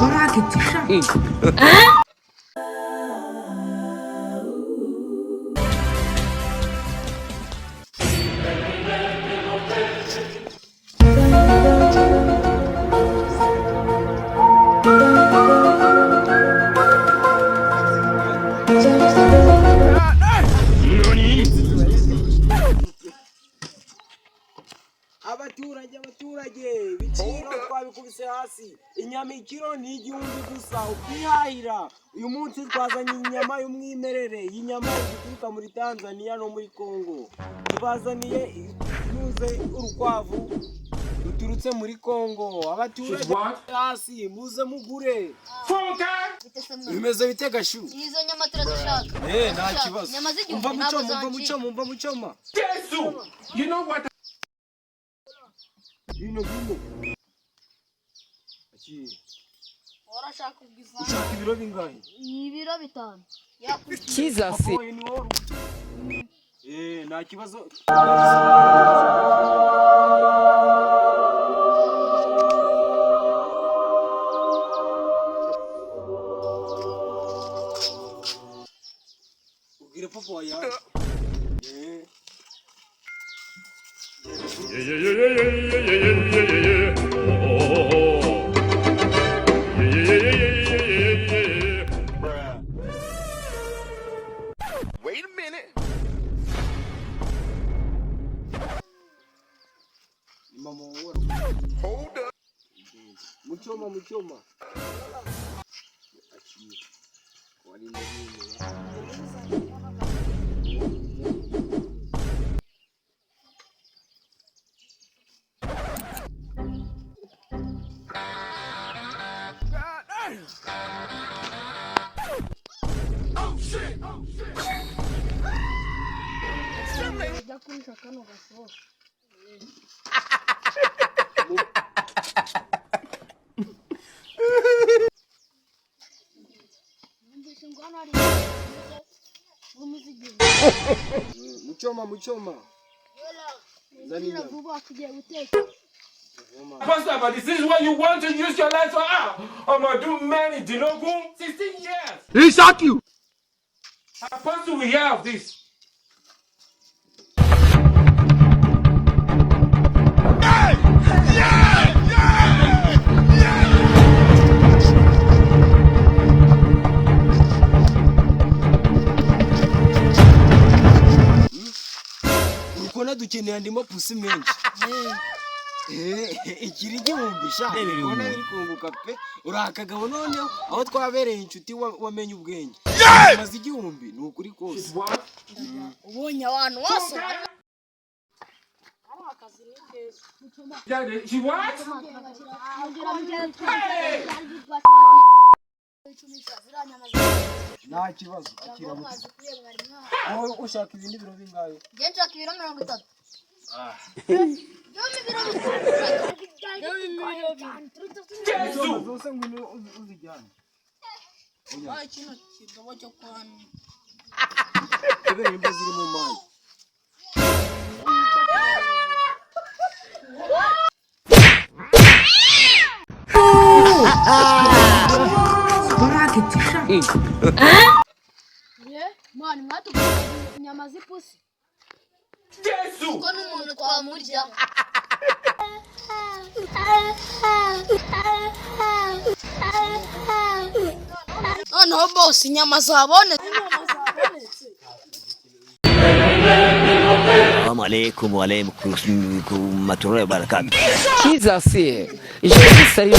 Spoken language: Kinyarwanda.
Baraketisha. abaturage biciro twabikubise hasi inyama ikiro ni 1,000 gusa ukihahira uyu munsi twazanye inyama y'umwimerere y'inyama zituruka muri Tanzania no muri Kongo tubazaniye inuze urukwavu ruturutse muri Kongo abaturage hasi muze mugure bimeze bite gashu izo nyama turazishaka nta kibazo umva mucoma Yesu you know what Bino. Warashaka ubwiza. Ushaka ibiro bingahe? Ibiro 5. Kiza se. Nta kibazo. Ubwire papa wa yawe. Wait a minute. Mama Hold up. Muchoma. Oh shit. Muchoma. Pastor, but this is what you want to use your life for. I'm gonna do many Dinogu 16 years. He shot you. Apostle, we have this. Ukona dukeneye andimo pusi menshi. Ikiri igihumbi sha. Ukona iri kunguka pe. Urakagabo noneho aho twabereye inshuti wamenye ubwenge. Maze igihumbi ni ukuri kose. Ubonye abantu wose. Yeah, she what? Hey! Nta kibazo akira muti. Wowe ushaka ibindi biro bingahe? Je nshaka ibiro 30. Yesu! Zose ngwino uzijyana. Oya kino kidobo cyo kwani. Ibere imba ziri mu mazi. Baraketisha. Mani mwatu inyama zipusi. Yesu! Ko n'umuntu twamurya. No boss inyama zabonetse. Assalamu alaikum wa rahmatullahi wa barakatuh. Kiza se. Je salue.